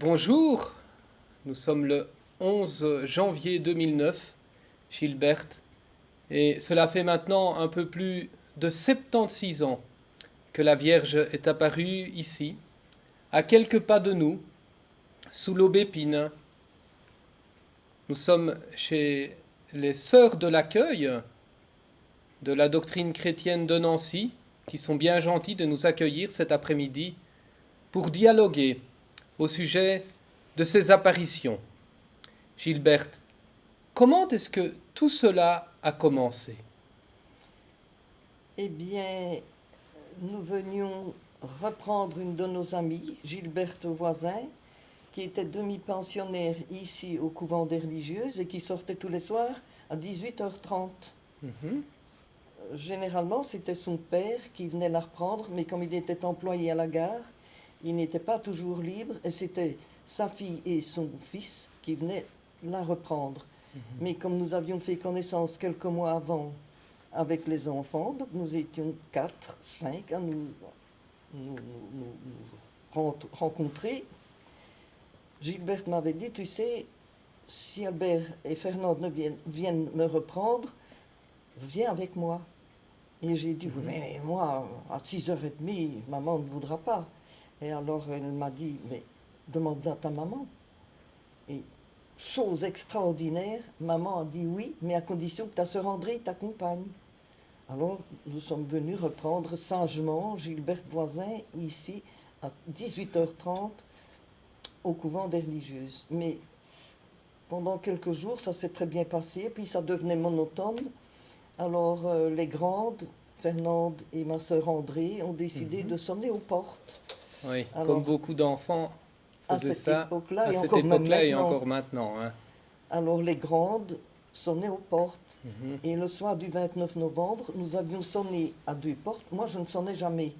Bonjour, nous sommes le 11 janvier 2009, Gilberte, et cela fait maintenant un peu plus de 76 ans que la Vierge est apparue ici, à quelques pas de nous, sous l'aubépine. Nous sommes chez les Sœurs de l'accueil de la doctrine chrétienne de Nancy, qui sont bien gentilles de nous accueillir cet après-midi pour dialoguer au sujet de ces apparitions. Gilberte, comment est-ce que tout cela a commencé? Eh bien, nous venions reprendre une de nos amies, Gilberte Voisin, qui était demi-pensionnaire ici au couvent des religieuses et qui sortait tous les soirs à 18h30. Mhm. Généralement, c'était son père qui venait la reprendre, mais comme il était employé à la gare, il n'était pas toujours libre et c'était sa fille et son fils qui venaient la reprendre. Mais comme nous avions fait connaissance quelques mois avant avec les enfants, donc nous étions 4, 5 à nous rencontrer. Gilberte m'avait dit, tu sais, si Albert et Fernande viennent me reprendre, viens avec moi. Et j'ai dit, oui, mais moi, à 6h30, maman ne voudra pas. Et alors elle m'a dit, mais demande à ta maman. Et chose extraordinaire, maman a dit oui, mais à condition que ta sœur André t'accompagne. Alors nous sommes venus reprendre sagement Gilberte Voisin ici à 18h30 au couvent des religieuses. Mais pendant quelques jours, ça s'est très bien passé, puis ça devenait monotone. Alors les grandes, Fernande et ma sœur André, ont décidé de sonner aux portes. Oui, Alors, comme beaucoup d'enfants à faisaient cette ça époque-là, à et cette encore même époque-là et maintenant. encore maintenant. Hein. Alors les grandes sonnaient aux portes. Mhm. Et le soir du 29 novembre, nous avions sonné à 2 portes. Moi, je ne sonnais jamais,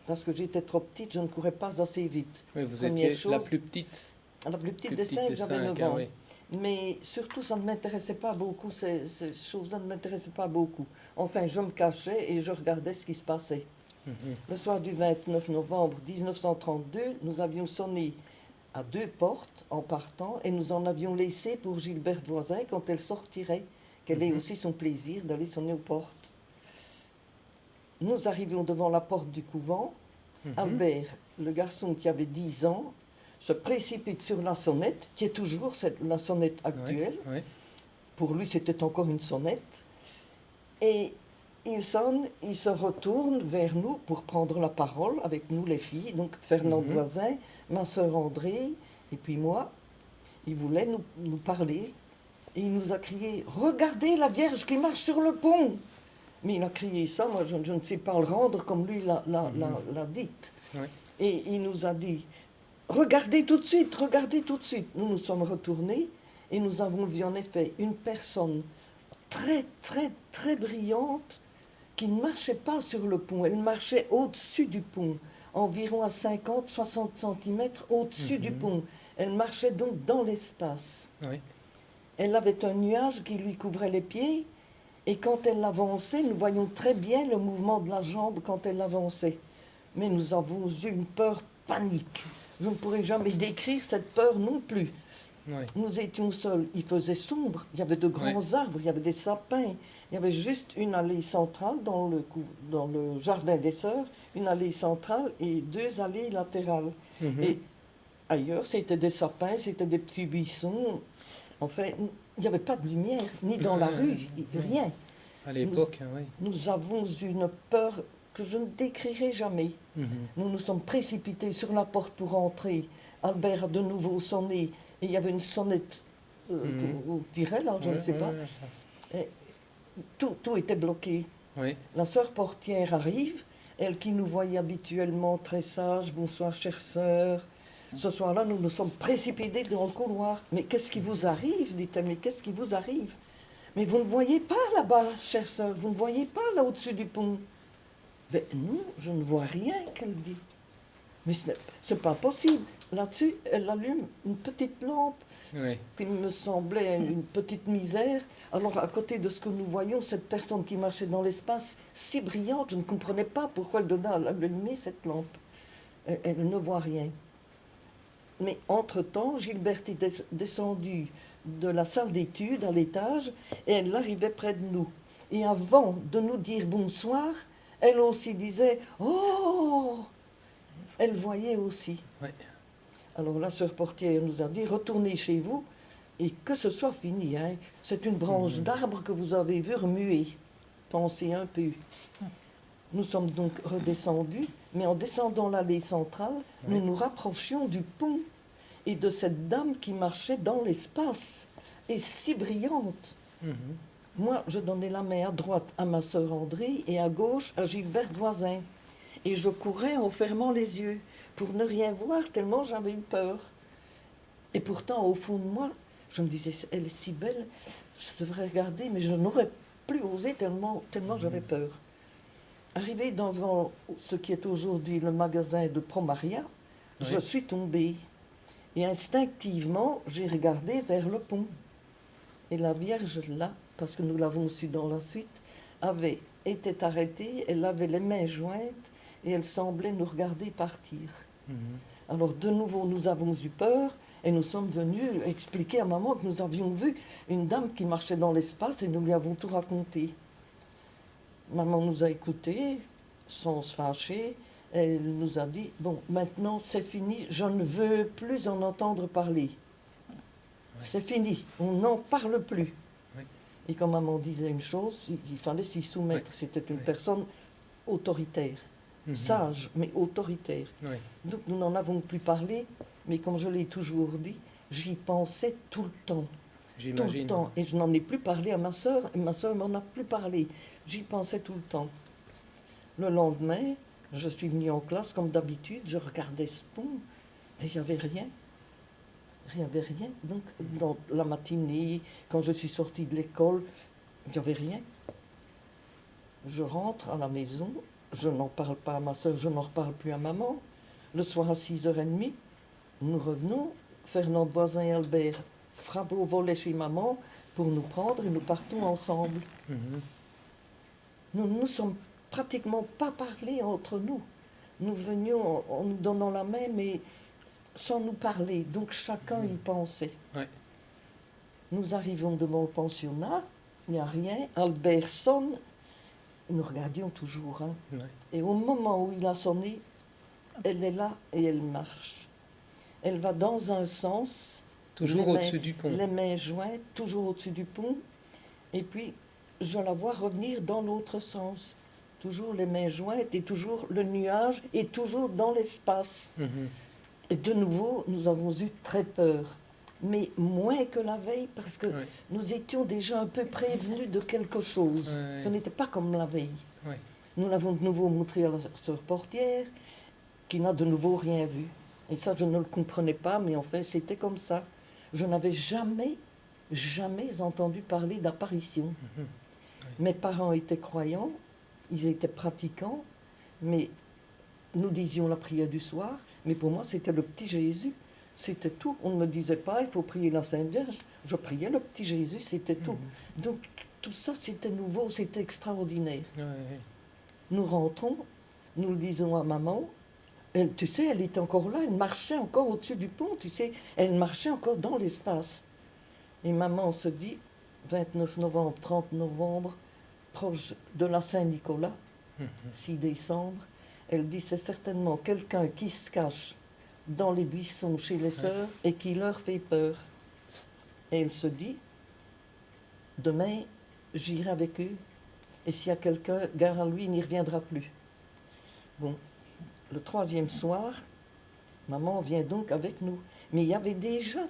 parce que j'étais trop petite, je ne courais pas assez vite. Oui, vous Première étiez chose, la plus petite. la plus petite Plus des petite 5, des j'avais 9 cinq, hein, ans. oui. Mais surtout, ça ne m'intéressait pas beaucoup, ces choses-là ne m'intéressaient pas beaucoup. Enfin, je me cachais et je regardais ce qui se passait. Mhm. Le soir du 29 novembre 1932, nous avions sonné à 2 portes en partant et nous en avions laissé pour Gilberte Voisin quand elle sortirait, qu'elle ait aussi son plaisir d'aller sonner aux portes. Nous arrivions devant la porte du couvent. Mhm. Albert, le garçon qui avait 10 ans, se précipite sur la sonnette, qui est toujours la sonnette actuelle. Oui, oui. Pour lui, c'était encore une sonnette. Et il sonne, il se retourne vers nous pour prendre la parole avec nous les filles, donc Fernande Voisin, ma sœur André, et puis moi. Il voulait nous parler. Et il nous a crié « Regardez la Vierge qui marche sur le pont !» Mais il a crié ça, moi je ne sais pas le rendre comme lui l'a dite. Oui. Et il nous a dit « Regardez tout de suite, regardez tout de suite !» Nous nous sommes retournés et nous avons vu en effet une personne très, très, très brillante qui ne marchait pas sur le pont, elle marchait au-dessus du pont, environ à 50-60 cm au-dessus du pont. Elle marchait donc dans l'espace. Oui. Elle avait un nuage qui lui couvrait les pieds, et quand elle avançait, nous voyions très bien le mouvement de la jambe quand elle avançait. Mais nous avons eu une peur panique. Je ne pourrais jamais décrire cette peur non plus. Oui. Nous étions seuls, il faisait sombre, il y avait de grands arbres, il y avait des sapins, il y avait juste une allée centrale dans le jardin des sœurs, une allée centrale et 2 allées latérales. Mhm. Et ailleurs, c'était des sapins, c'était des petits buissons. Enfin, il n'y avait pas de lumière, ni dans la rue, rien. À l'époque, hein, oui. Nous avons eu une peur que je ne décrirai jamais. Mhm. Nous nous sommes précipités sur la porte pour entrer. Albert a de nouveau sonné. Et il y avait une sonnette au tiret, là, je ne sais pas. Et tout était bloqué. Oui. La sœur portière arrive, elle qui nous voyait habituellement très sage. Bonsoir, chère sœur. Ce soir-là, nous nous sommes précipités dans le couloir. Mais qu'est-ce qui vous arrive, dit-elle, mais qu'est-ce qui vous arrive? Mais vous ne voyez pas là-bas, chère sœur, vous ne voyez pas là au-dessus du pont. Ben non, je ne vois rien, qu'elle dit. Mais ce n'est pas possible. Là-dessus, elle allume une petite lampe Oui. qui me semblait une petite misère. Alors, à côté de ce que nous voyons, cette personne qui marchait dans l'espace, si brillante, je ne comprenais pas pourquoi elle donnait à allumer cette lampe. Elle ne voit rien. Mais entre-temps, Gilberte est descendue de la salle d'études à l'étage et elle arrivait près de nous. Et avant de nous dire bonsoir, elle aussi disait « Oh !» Elle voyait aussi. Oui. Alors la sœur portière nous a dit « Retournez chez vous et que ce soit fini. Hein. C'est une branche d'arbre que vous avez vue remuer. Pensez un peu. » Nous sommes donc redescendus, mais en descendant l'allée centrale, nous nous rapprochions du pont et de cette dame qui marchait dans l'espace, et si brillante. Moi, je donnais la main à droite à ma sœur André et à gauche à Gilberte voisin. Et je courais en fermant les yeux pour ne rien voir tellement j'avais eu peur. Et pourtant, au fond de moi, je me disais, elle est si belle, je devrais regarder, mais je n'aurais plus osé tellement j'avais peur. Arrivé devant ce qui est aujourd'hui le magasin de Promaria, je suis tombée. Et instinctivement, j'ai regardé vers le pont. Et la Vierge, là, parce que nous l'avons su dans la suite, avait été arrêtée, elle avait les mains jointes et elle semblait nous regarder partir. Alors de nouveau, nous avons eu peur et nous sommes venus expliquer à maman que nous avions vu une dame qui marchait dans l'espace et nous lui avons tout raconté. Maman nous a écoutés, sans se fâcher. Elle nous a dit, bon, maintenant c'est fini, je ne veux plus en entendre parler. C'est fini, on n'en parle plus. Et quand maman disait une chose, il fallait s'y soumettre. C'était une personne autoritaire, sage, mais autoritaire. Donc nous n'en avons plus parlé, mais comme je l'ai toujours dit, j'y pensais tout le temps. Tout le temps. Et je n'en ai plus parlé à ma sœur, et ma sœur m'en a plus parlé. J'y pensais tout le temps. Le lendemain, je suis venue en classe comme d'habitude, je regardais ce pont, mais il n'y avait rien. Il n'y avait rien. Donc, dans la matinée, quand je suis sortie de l'école, il n'y avait rien. Je rentre à la maison, je n'en parle pas à ma soeur, je n'en reparle plus à maman. Le soir à 6h30, nous revenons. Fernand Voisin et Albert frappent au volet chez maman pour nous prendre et nous partons ensemble. Nous ne nous sommes pratiquement pas parlé entre nous. Nous venions en nous donnant la main, mais sans nous parler. Donc chacun y pensait. Nous arrivons devant le pensionnat, il n'y a rien. Albert sonne, nous regardions toujours. Hein. Et au moment où il a sonné, elle est là et elle marche. Elle va dans un sens. Toujours au-dessus du pont. Les mains jointes, toujours au-dessus du pont. Et puis, je la vois revenir dans l'autre sens. Toujours les mains jointes et toujours le nuage et toujours dans l'espace. Et de nouveau, nous avons eu très peur. Mais moins que la veille, parce que nous étions déjà un peu prévenus de quelque chose. Ce n'était pas comme la veille. Nous l'avons de nouveau montré à la sœur portière, qui n'a de nouveau rien vu. Et ça, je ne le comprenais pas, mais en fait, c'était comme ça. Je n'avais jamais entendu parler d'apparition. Mes parents étaient croyants, ils étaient pratiquants, mais nous disions la prière du soir, mais pour moi, c'était le petit Jésus. C'était tout. On ne me disait pas, il faut prier la Sainte Vierge. Je priais le petit Jésus, c'était tout. Donc, tout ça, c'était nouveau, c'était extraordinaire. Nous rentrons, nous le disons à maman. Elle, tu sais, elle était encore là, elle marchait encore au-dessus du pont, tu sais. Elle marchait encore dans l'espace. Et maman se dit, 29 novembre, 30 novembre, proche de la Saint-Nicolas, 6 décembre, elle dit, c'est certainement quelqu'un qui se cache dans les buissons chez les sœurs et qui leur fait peur. Et elle se dit, demain, j'irai avec eux, et s'il y a quelqu'un, gare à lui, il n'y reviendra plus. Bon, le troisième soir, maman vient donc avec nous. Mais il y avait déjà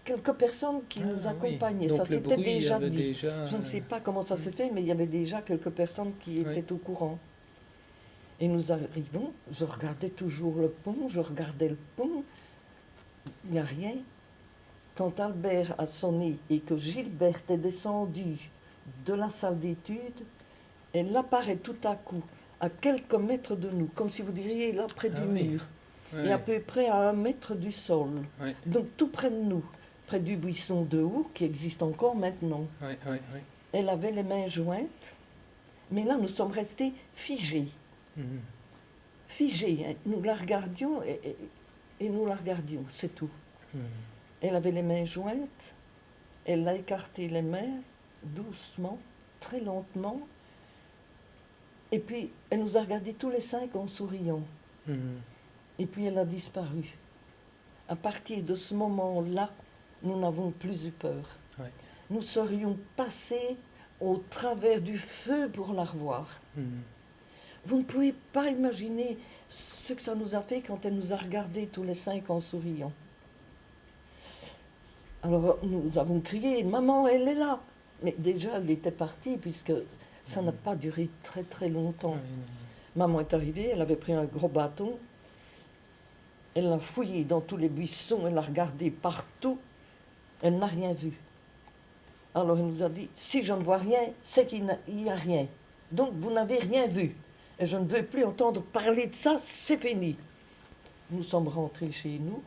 quelques personnes qui nous accompagnaient. Donc ça s'était déjà dit. Déjà... Je ne sais pas comment ça s'est fait, mais il y avait déjà quelques personnes qui étaient au courant. Et nous arrivons, je regardais toujours le pont, je regardais le pont, il n'y a rien. Quand Albert a sonné et que Gilberte est descendue de la salle d'études, elle apparaît tout à coup à quelques mètres de nous, comme si vous diriez là près du mur, et à peu près à 1 mètre du sol. Donc tout près de nous, près du buisson de houx qui existe encore maintenant. Elle avait les mains jointes, mais là nous sommes restés figés. Figés, hein. Nous la regardions et et nous la regardions, c'est tout. Mhm. Elle avait les mains jointes, elle a écarté les mains, doucement, très lentement, et puis elle nous a regardés tous les 5 en souriant, Mhm. et puis elle a disparu. À partir de ce moment-là, nous n'avons plus eu peur. Ouais. Nous serions passés au travers du feu pour la revoir. Mhm. Vous ne pouvez pas imaginer ce que ça nous a fait quand elle nous a regardés tous les 5 en souriant. Alors nous avons crié, maman, elle est là. Mais déjà, elle était partie puisque ça n'a pas duré très très longtemps. Ouais, Maman est arrivée, elle avait pris un gros bâton. Elle l'a fouillé dans tous les buissons, elle a regardé partout. Elle n'a rien vu. Alors elle nous a dit, si je ne vois rien, c'est qu'il n'y a rien. Donc vous n'avez rien vu. Et je ne veux plus entendre parler de ça, c'est fini. Nous sommes rentrés chez nous.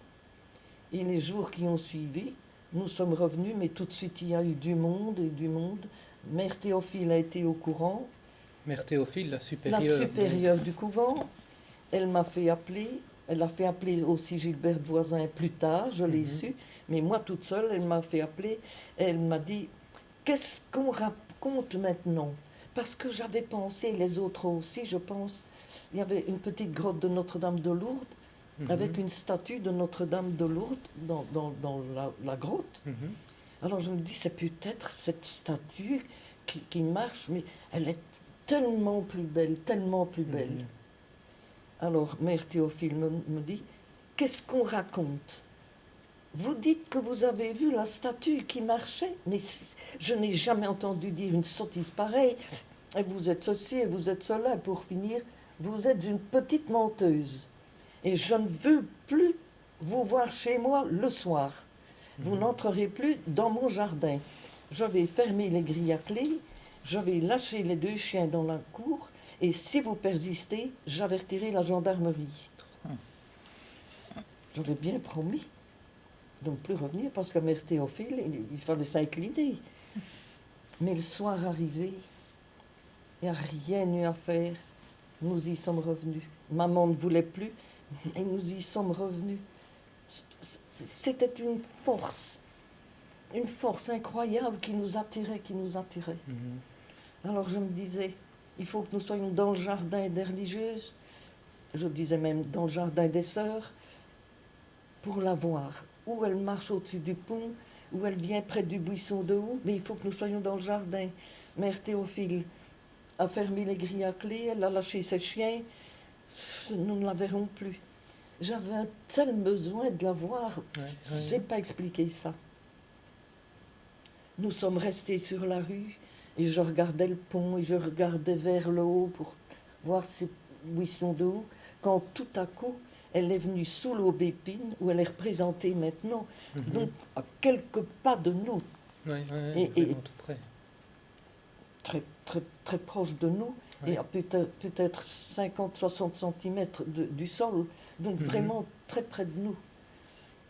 Et les jours qui ont suivi, nous sommes revenus, mais tout de suite il y a eu du monde et du monde. Mère Théophile a été au courant. Mère Théophile, la La supérieure. supérieure du couvent, elle m'a fait appeler. Elle a fait appeler aussi Gilbert Voisin plus tard, je l'ai su. Mais moi toute seule, elle m'a fait appeler. Elle m'a dit, qu'est-ce qu'on raconte maintenant? Parce que j'avais pensé, les autres aussi, je pense, il y avait une petite grotte de Notre-Dame de Lourdes, Mhm. avec une statue de Notre-Dame de Lourdes dans la grotte. Mhm. Alors je me dis, c'est peut-être cette statue qui marche, mais elle est tellement plus belle, tellement plus belle. Mhm. Alors Mère Théophile me dit, qu'est-ce qu'on raconte? Vous dites que vous avez vu la statue qui marchait, mais je n'ai jamais entendu dire une sottise pareille. Et vous êtes ceci et vous êtes cela, et pour finir, vous êtes une petite menteuse. Et je ne veux plus vous voir chez moi le soir. Vous n'entrerez plus dans mon jardin. Je vais fermer les grilles à clé, je vais lâcher les 2 chiens dans la cour, et si vous persistez, j'avertirai la gendarmerie. J'avais bien promis de ne plus revenir parce que Mère Théophile, il fallait s'incliner. Mais le soir arrivé, il n'y a rien eu à faire. Nous y sommes revenus. Maman ne voulait plus, et nous y sommes revenus. C'était une force incroyable qui nous attirait, qui nous attirait. Mhm. Alors je me disais, il faut que nous soyons dans le jardin des religieuses, je disais même dans le jardin des sœurs, pour la voir. Où elle marche au-dessus du pont, où elle vient près du buisson de houx, mais il faut que nous soyons dans le jardin. Mère Théophile a fermé les grilles à clé, elle a lâché ses chiens, nous ne la verrons plus. J'avais un tel besoin de la voir, Ouais, je ouais. ne sais pas expliquer ça. Nous sommes restés sur la rue, et je regardais le pont, et je regardais vers le haut pour voir ces buissons de houx, quand tout à coup, elle est venue sous l'aubépine, où elle est représentée maintenant, Mhm. donc à quelques pas de nous, Ouais, ouais, Et- vraiment tout près. très, très, très proche de nous, Ouais. et à peut-être 50-60 centimètres du sol, donc Mhm. vraiment très près de nous.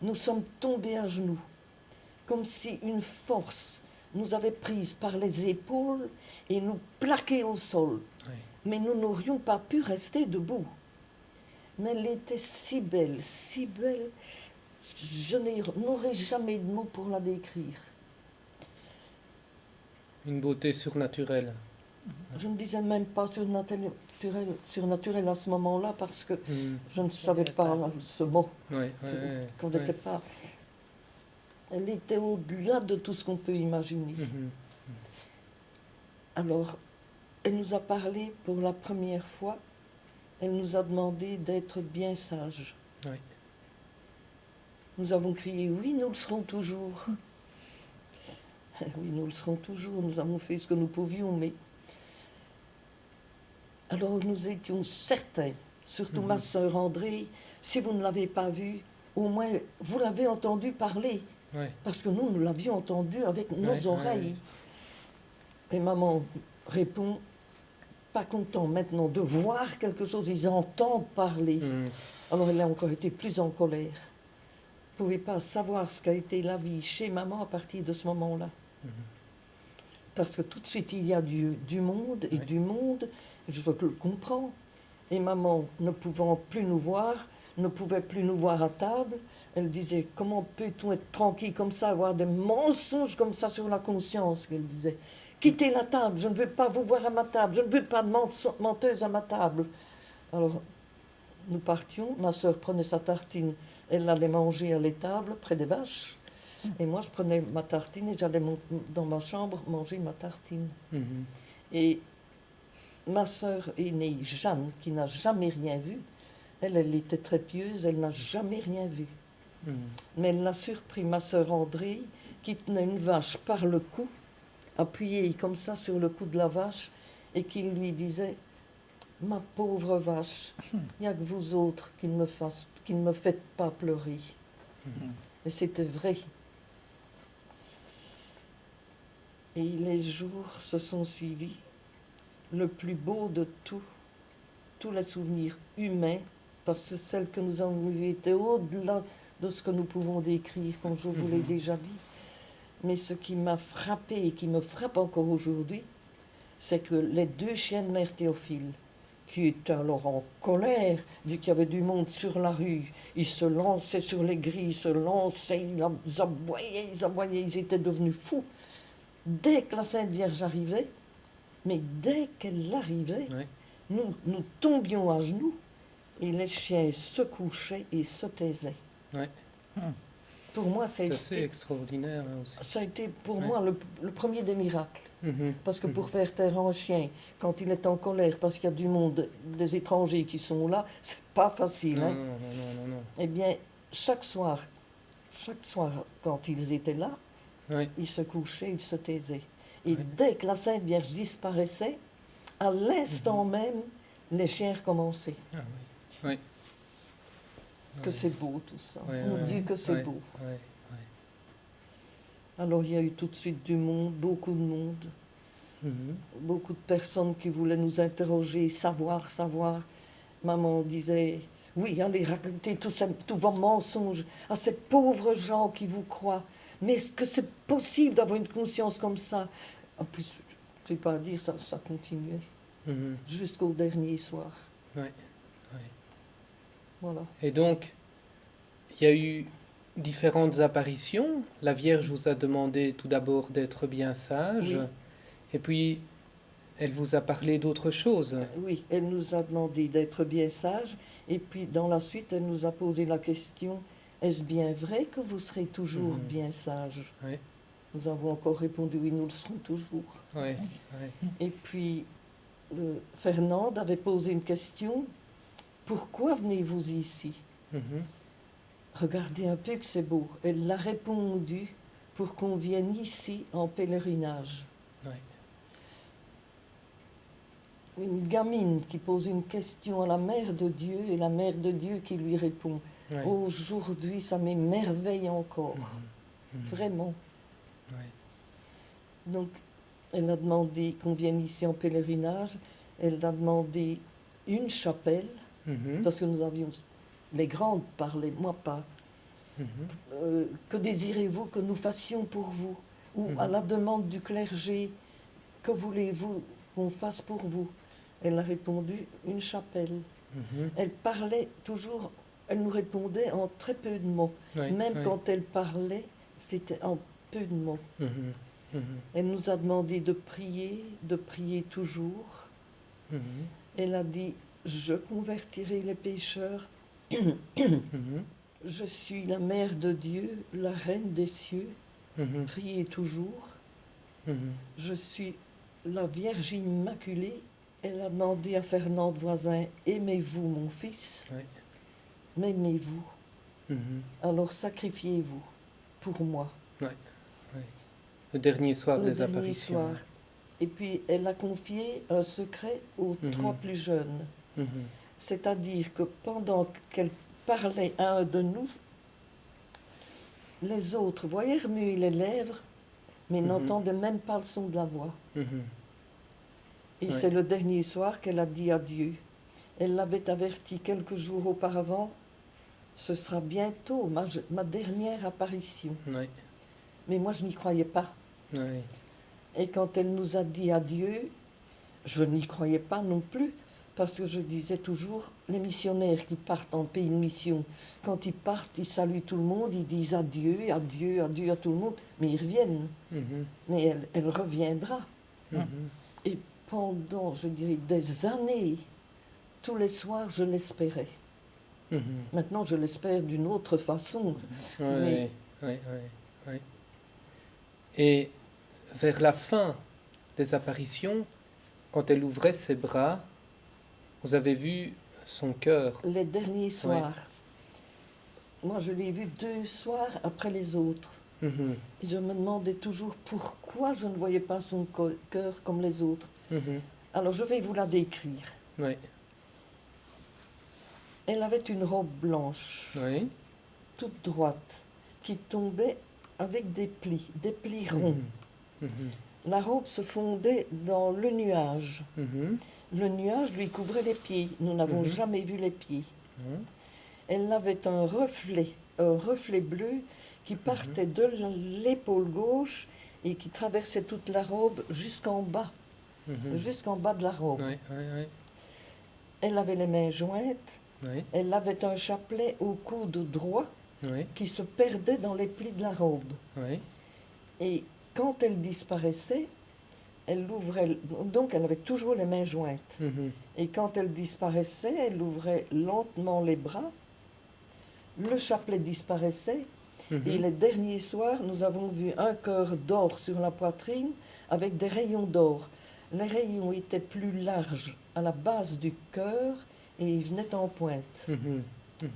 Nous sommes tombés à genoux, comme si une force nous avait prises par les épaules et nous plaquait au sol. Ouais. Mais nous n'aurions pas pu rester debout. Mais elle était si belle, je n'aurai jamais de mots pour la décrire. Une beauté surnaturelle. Je ne disais même pas surnaturel à ce moment-là parce que Mhm. je ne savais pas ce mot. Ouais, ouais, Je ouais, ne connaissais ouais. pas. Elle était au-delà de tout ce qu'on peut imaginer. Mhm. Alors, elle nous a parlé pour la première fois. Elle nous a demandé d'être bien sages. Ouais. Nous avons crié, oui, nous le serons toujours. Oui, nous le serons toujours. Nous avons fait ce que nous pouvions, mais... Alors, nous étions certains, surtout ma sœur André, si vous ne l'avez pas vu, au moins, vous l'avez entendu parler. Ouais. Parce que nous l'avions entendu avec nos Ouais, oreilles. Et maman répond, pas content maintenant de voir quelque chose, ils entendent parler. Mhm. Alors elle a encore été plus en colère. Vous ne pouvez pas savoir ce qu'a été la vie chez maman à partir de ce moment-là. Mhm. Parce que tout de suite, il y a du monde, et Ouais. du monde, je le comprends. Et maman, ne pouvant plus nous voir, ne pouvait plus nous voir à table. Elle disait, comment peut-on être tranquille comme ça, avoir des mensonges comme ça sur la conscience, qu'elle disait. Quittez la table, je ne veux pas vous voir à ma table, je ne veux pas de menteuse à ma table. Alors, nous partions, ma sœur prenait sa tartine, elle allait manger à l'étable, près des vaches. Et moi, je prenais ma tartine et j'allais dans ma chambre manger ma tartine. Mhm. Et ma sœur aînée, Jeanne, qui n'a jamais rien vu, elle était très pieuse, elle n'a jamais rien vu. Mhm. Mais elle l'a surpris, ma sœur André, qui tenait une vache par le cou, appuyée comme ça sur le cou de la vache, et qui lui disait, ma pauvre vache, il n'y a que vous autres qui ne me faites pas pleurer. Et c'était vrai. Et les jours se sont suivis. Le plus beau de tous les souvenirs humains, parce que celles que nous avons vues étaient au-delà de ce que nous pouvons décrire, comme je vous l'ai déjà dit. Mais ce qui m'a frappé et qui me frappe encore aujourd'hui, c'est que les deux chiens de mère Théophile, qui étaient alors en colère, vu qu'il y avait du monde sur la rue, ils se lançaient sur les grilles, ils se lançaient, ils aboyaient, ils étaient devenus fous. Dès que la Sainte Vierge arrivait, mais dès qu'elle arrivait, Ouais. nous tombions à genoux et les chiens se couchaient et se taisaient. Ouais. Pour moi, C'est assez extraordinaire hein, aussi. ça a été pour Ouais. moi le premier des miracles. Mhm. Parce que pour Mhm. faire taire un chien, quand il est en colère, parce qu'il y a du monde, des étrangers qui sont là, c'est pas facile. Non, Hein? non, non, non, non. Eh bien, chaque soir, quand ils étaient là, Ouais. ils se couchaient, ils se taisaient. Et Ouais. dès que la Sainte Vierge disparaissait, à l'instant même, les chiens recommençaient. Ah oui. Ouais. Que c'est beau tout ça. Ouais, Mon ouais, Dieu, que c'est ouais, beau. ouais, Alors il y a eu tout de suite du monde, beaucoup de monde, ouais. Mhm. beaucoup de personnes qui voulaient nous interroger, savoir. Maman disait, oui, allez, racontez tous vos mensonges à ces pauvres gens qui vous croient. Mais est-ce que c'est possible d'avoir une conscience comme ça? En plus, je ne vais pas dire, ça continuait Mhm. jusqu'au dernier soir. Ouais, ouais. Voilà. Et donc, il y a eu différentes apparitions. La Vierge vous a demandé tout d'abord d'être bien sage, Oui. et puis elle vous a parlé d'autre chose. Oui, elle nous a demandé d'être bien sages, et puis dans la suite, elle nous a posé la question, est-ce bien vrai que vous serez toujours Mhm. bien sages? Ouais, Nous avons encore répondu, oui, nous le serons toujours. ouais, ouais. Et puis, Fernande avait posé une question, pourquoi venez-vous ici? Mhm. Regardez un peu que c'est beau. Elle l'a répondu, pour qu'on vienne ici en pèlerinage. Ouais. Une gamine qui pose une question à la Mère de Dieu et la Mère de Dieu qui lui répond. Ouais. Aujourd'hui, ça m'émerveille encore, Mhm. Mhm. vraiment. Ouais. Donc, elle a demandé qu'on vienne ici en pèlerinage. Elle a demandé une chapelle, Mhm. parce que nous avions les grandes parlé, moi pas. Mhm. Que désirez-vous que nous fassions pour vous? Ou Mhm. à la demande du clergé, que voulez-vous qu'on fasse pour vous? Elle a répondu une chapelle. Mhm. Elle parlait toujours, elle nous répondait en très peu de mots. Ouais, Même ouais. quand elle parlait, c'était en peu de mots. Mhm. Mhm. Elle nous a demandé de prier toujours. Mhm. Elle a dit, je convertirai les pécheurs. Mhm. Je suis la mère de Dieu, la reine des cieux. Mhm. Priez toujours. Mhm. Je suis la Vierge Immaculée. Elle a demandé à Fernand Voisin, aimez-vous mon fils? Ouais. M'aimez-vous? Mhm. Alors sacrifiez-vous pour moi. Le dernier soir Le des dernier apparitions. soir. Et puis elle a confié un secret aux Mhm. trois plus jeunes. Mhm. C'est-à-dire que pendant qu'elle parlait à un de nous, les autres voyaient remuer les lèvres, mais Mhm. n'entendaient même pas le son de la voix. Mhm. Et Ouais. c'est le dernier soir qu'elle a dit adieu. Elle l'avait averti quelques jours auparavant, ce sera bientôt ma dernière apparition. Ouais. Mais moi, je n'y croyais pas. Ouais. Et quand elle nous a dit adieu, je n'y croyais pas non plus, Parce que je disais toujours, les missionnaires qui partent en pays de mission, quand ils partent, ils saluent tout le monde, ils disent adieu, adieu, adieu à tout le monde, mais ils reviennent. Mhm. Mais elle reviendra. Mhm. Et pendant, je dirais, des années, tous les soirs, je l'espérais. Mhm. Maintenant, je l'espère d'une autre façon. Ouais, Mais- ouais, ouais, ouais. Et vers la fin des apparitions, quand elle ouvrait ses bras, vous avez vu son cœur. Les derniers soirs, moi, je l'ai vu 2 soirs après les autres. Mhm. Et je me demandais toujours pourquoi je ne voyais pas son cœur comme les autres. Mhm. Alors, je vais vous la décrire. Ouais, Elle avait une robe blanche, ouais. toute droite, qui tombait avec des plis ronds. Mhm. Mhm. La robe se fondait dans le nuage. Mhm. Le nuage lui couvrait les pieds. Nous n'avons Mhm. jamais vu les pieds. Mhm. Elle avait un reflet bleu qui partait de l'épaule gauche et qui traversait toute la robe jusqu'en bas de la robe. Ouais, ouais, Elle avait les mains jointes, ouais, elle avait un chapelet au coude droit ouais, qui se perdait dans les plis de la robe. ouais. Et quand elle disparaissait, elle ouvrait, donc elle avait toujours les mains jointes. Mhm. Et quand elle disparaissait, elle ouvrait lentement les bras, le chapelet disparaissait, Mhm. et les derniers soirs, nous avons vu un cœur d'or sur la poitrine avec des rayons d'or. Les rayons étaient plus larges à la base du cœur et ils venaient en pointe. Mhm. Mhm.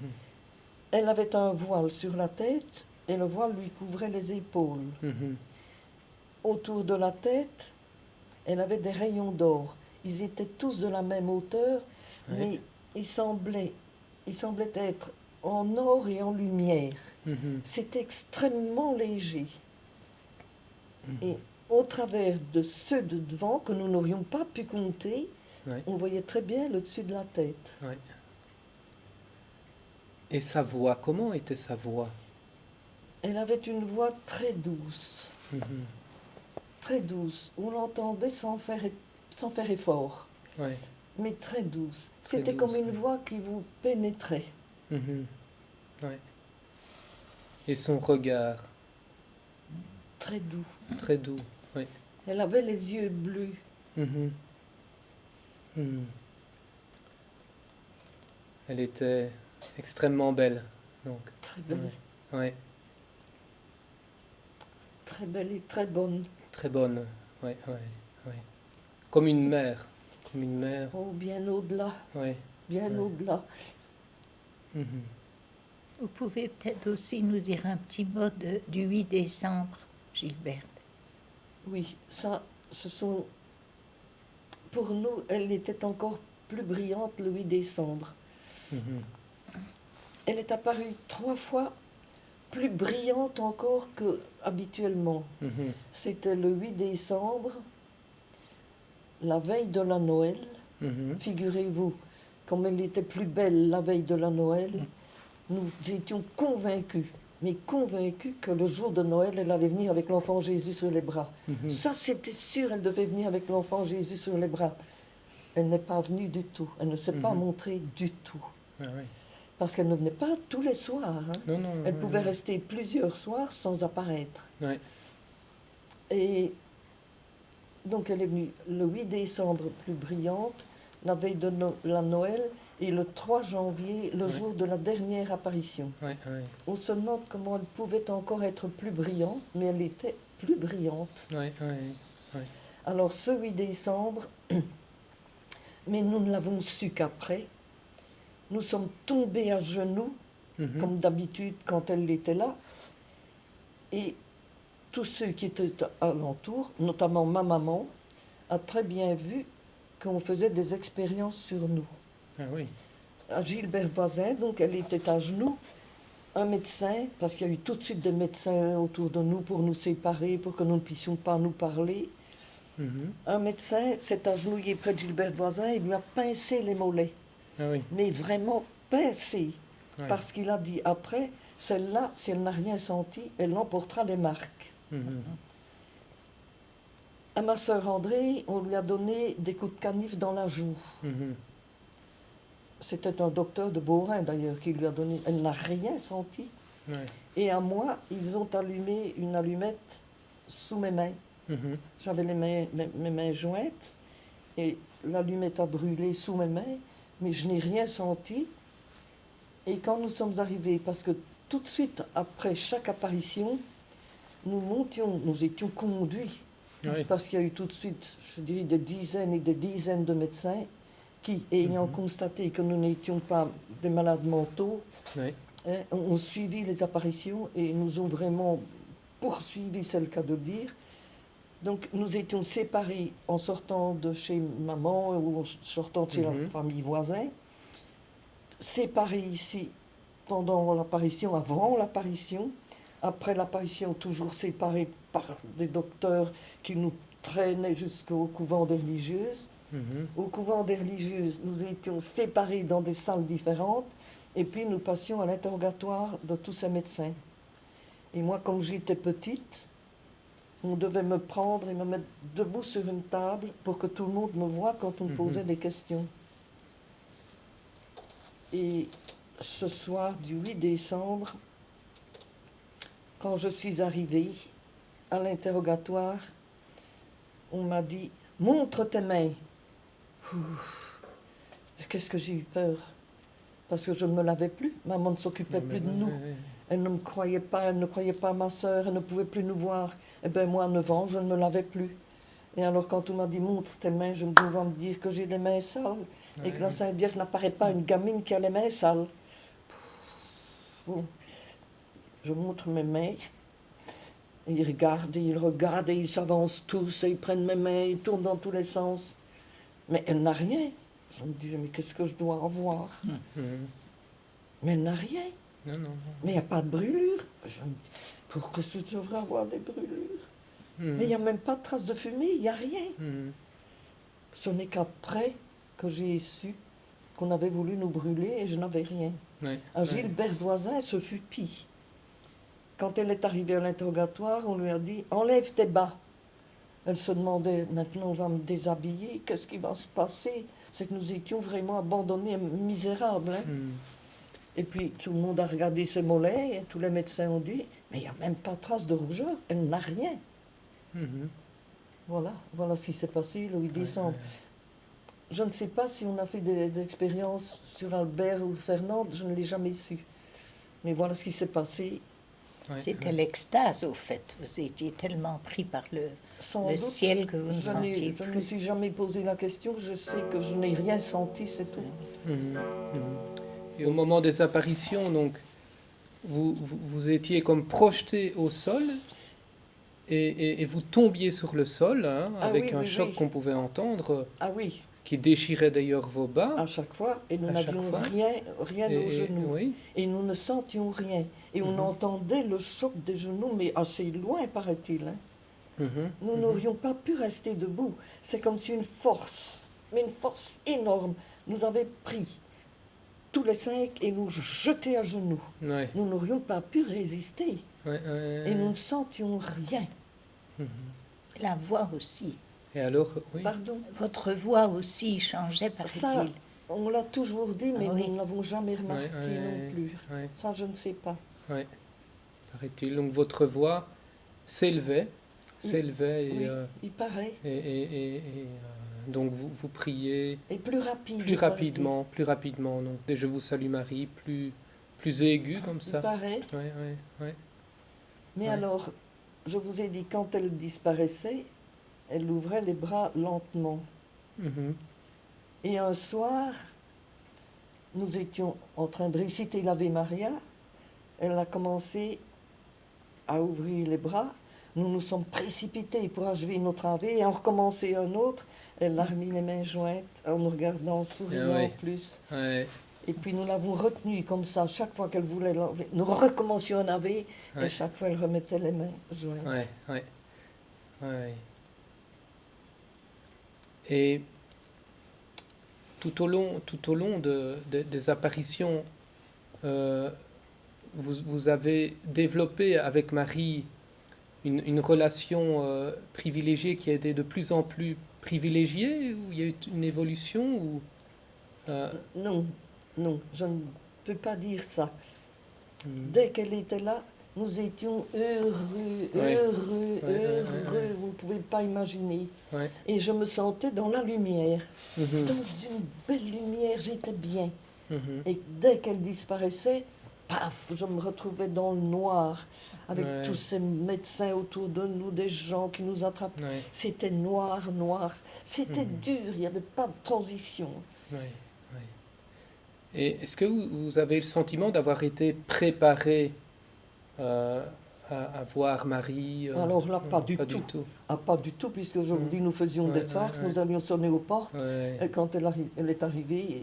Elle avait un voile sur la tête et le voile lui couvrait les épaules. Mhm. Autour de la tête, elle avait des rayons d'or. Ils étaient tous de la même hauteur, Ouais. mais ils semblaient être en or et en lumière. Mhm. C'était extrêmement léger. Mhm. Et au travers de ceux de devant, que nous n'aurions pas pu compter, Ouais. on voyait très bien le dessus de la tête. Ouais. Et sa voix, comment était sa voix? Elle avait une voix très douce, Mhm. très douce. On l'entendait sans faire effort, Ouais. mais très douce. Très C'était douce, comme une ouais. voix qui vous pénétrait. Mhm. Ouais. Et son regard, Très doux. très doux. Ouais. Elle avait les yeux bleus. Mhm. Mhm. Elle était extrêmement belle. Donc, Très belle. ouais. Ouais. Très belle et très bonne. Très bonne. Ouais, ouais, ouais. Comme une mère. Comme une mère. Oh, bien au-delà. Ouais. Bien Ouais. au-delà. Mhm. Vous pouvez peut-être aussi nous dire un petit mot du 8 décembre, Gilberte. Oui, ça, ce sont... Pour nous, elle était encore plus brillante le 8 décembre. Mhm. Elle est apparue 3 fois plus brillante encore que habituellement. Mhm. C'était le 8 décembre, la veille de la Noël. Mhm. Figurez-vous, comme elle était plus belle la veille de la Noël, nous étions convaincus, mais convaincus que le jour de Noël, elle allait venir avec l'enfant Jésus sur les bras. Mhm. Ça, c'était sûr, elle devait venir avec l'enfant Jésus sur les bras. Elle n'est pas venue du tout. Elle ne s'est pas Mhm. montrée du tout. Ah ouais. Parce qu'elle ne venait pas tous les soirs. Hein. Non, non. Elle ouais, pouvait ouais. rester plusieurs soirs sans apparaître. Ouais. Et donc elle est venue le 8 décembre plus brillante, la veille de la Noël, et le 3 janvier, le Ouais. jour de la dernière apparition. Ouais, ouais. On se demande comment elle pouvait encore être plus brillante, mais elle était plus brillante. Ouais, ouais. Alors ce 8 décembre, mais nous ne l'avons su qu'après, nous sommes tombés à genoux, Mhm. comme d'habitude quand elle était là, et tous ceux qui étaient alentour, notamment ma maman, a très bien vu qu'on faisait des expériences sur nous. Ah oui. À Gilbert Voisin, donc elle était à genoux, un médecin, parce qu'il y a eu tout de suite des médecins autour de nous pour nous séparer, pour que nous ne puissions pas nous parler. Mhm. Un médecin s'est agenouillé près de Gilbert Voisin et lui a pincé les mollets, Ah oui. mais vraiment pincé, Ouais. parce qu'il a dit après, celle-là, si elle n'a rien senti, elle emportera les marques. Mhm. À ma sœur André, on lui a donné des coups de canif dans la joue. Mhm. C'était un docteur de Beaurain d'ailleurs qui lui a donné. Elle n'a rien senti. Ouais. Et à moi, ils ont allumé une allumette sous mes mains. Mhm. J'avais mes mains jointes et l'allumette a brûlé sous mes mains, mais je n'ai rien senti. Et quand nous sommes arrivés, parce que tout de suite après chaque apparition, nous étions conduits, Oui. parce qu'il y a eu tout de suite, je dirais, des dizaines et des dizaines de médecins qui, ayant constaté que nous n'étions pas des malades mentaux, Oui. ont suivi les apparitions et nous ont vraiment poursuivi, c'est le cas de le dire. Donc nous étions séparés en sortant de chez maman ou en sortant de chez la famille voisine, séparés ici pendant l'apparition, avant l'apparition, après l'apparition toujours séparés par des docteurs qui nous traînaient jusqu'au couvent des religieuses. Mhm. Au couvent des religieuses, nous étions séparés dans des salles différentes et puis nous passions à l'interrogatoire de tous ces médecins. Et moi, comme j'étais petite, on devait me prendre et me mettre debout sur une table pour que tout le monde me voie quand on me posait des questions. Et ce soir du 8 décembre, quand je suis arrivée à l'interrogatoire, on m'a dit « Montre tes mains ». Qu'est-ce que j'ai eu peur, parce que je ne me lavais plus. Maman ne s'occupait plus de nous. Elle ne me croyait pas, elle ne croyait pas à ma sœur, elle ne pouvait plus nous voir. Eh bien, moi, à 9 ans, je ne me lavais plus. Et alors, quand on m'a dit « Montre tes mains », je me dis « On va me dire que j'ai les mains sales. » Et que la Sainte Vierge n'apparaît pas une gamine qui a les mains sales. Bon. Je montre mes mains. Et ils regardent, et ils s'avancent tous, et ils prennent mes mains, ils tournent dans tous les sens. Mais elle n'a rien. Je me dis, mais qu'est-ce que je dois avoir? Mais elle n'a rien. Non, non, non. Mais il n'y a pas de brûlure. Je me dis, pourquoi je devrais avoir des brûlures? Mais il n'y a même pas de trace de fumée, il n'y a rien. Ce n'est qu'après que j'ai su qu'on avait voulu nous brûler et je n'avais rien. À Gilbert Voisin, ce fut pis. Quand elle est arrivée à l'interrogatoire, on lui a dit « Enlève tes bas ». Elle se demandait « Maintenant, on va me déshabiller, qu'est-ce qui va se passer ?» C'est que nous étions vraiment abandonnés, misérables. Hein. Et puis, tout le monde a regardé ses mollets, et tous les médecins ont dit « Mais il n'y a même pas de trace de rougeur, elle n'a rien. » Voilà ce qui s'est passé le 8 décembre. Je ne sais pas si on a fait des expériences sur Albert ou Fernand, je ne l'ai jamais su. Mais voilà ce qui s'est passé. C'était l'extase, au fait. Vous étiez tellement pris par le doute, ciel que vous ne sentiez Je ne me plus. suis jamais posé la question, je sais que je n'ai rien senti, c'est tout. Et au moment des apparitions, donc, vous étiez comme projeté au sol et vous tombiez sur le sol, hein, avec un choc qu'on pouvait entendre, Ah oui, qui déchirait d'ailleurs vos bas. à chaque fois, et nous À chaque n'avions fois. rien aux genoux. Oui. Et nous ne sentions rien. Et on entendait le choc des genoux, mais assez loin, paraît-il. Hein. Nous n'aurions pas pu rester debout. C'est comme si une force, mais une force énorme, nous avait pris tous les 5 et nous jetait à genoux. Ouais. Nous n'aurions pas pu résister. Et nous ne sentions rien. La voix aussi. Et alors, oui. Pardon. Votre voix aussi changeait, Ça, paraît-il. on l'a toujours dit, mais Ah oui. nous ne l'avons jamais remarqué non plus. Ouais. Ça, je ne sais pas. Ouais. Paraît-il. Donc votre voix s'élevait et, Oui, il paraît. donc vous priez Et plus rapide. plus rapidement. Donc des Je vous salue Marie, plus aigu comme Il ça. paraît. Ouais. Mais Ouais. alors, je vous ai dit, quand elle disparaissait, elle ouvrait les bras lentement. Mhm. Et un soir, nous étions en train de réciter l'Ave Maria. Elle a commencé à ouvrir les bras. Nous nous sommes précipités pour achever notre Ave et en recommencer un autre. Elle a remis les mains jointes en nous regardant, en souriant Ah oui. en plus. Ouais. Et puis nous l'avons retenue comme ça. Chaque fois qu'elle voulait l'enlever, nous recommencions un Ave et chaque fois elle remettait les mains jointes. Ouais. Et tout au long des apparitions, vous avez développé avec Marie une relation privilégiée qui a été de plus en plus privilégiée, ou il y a eu une évolution ou, Non, non, je ne peux pas dire ça. Mhm. Dès qu'elle était là, nous étions heureux, Ouais. heureux, Ouais, ouais, heureux, ouais. vous ne pouvez pas imaginer. Ouais. Et je me sentais dans la lumière, Mhm. dans une belle lumière, j'étais bien. Mhm. Et dès qu'elle disparaissait, paf, je me retrouvais dans le noir, avec Ouais. tous ces médecins autour de nous, des gens qui nous attrapaient. Ouais. C'était noir, noir. C'était Mhm. dur, il n'y avait pas de transition. Ouais. Ouais. Et est-ce que vous avez le sentiment d'avoir été préparé euh, à voir Marie Alors là, pas du pas tout. du tout. Ah, pas du tout, puisque je vous Mhm. dis, nous faisions Ouais, des ouais, farces, ouais. nous allions sonner aux portes. Ouais. Et quand elle est arrivée,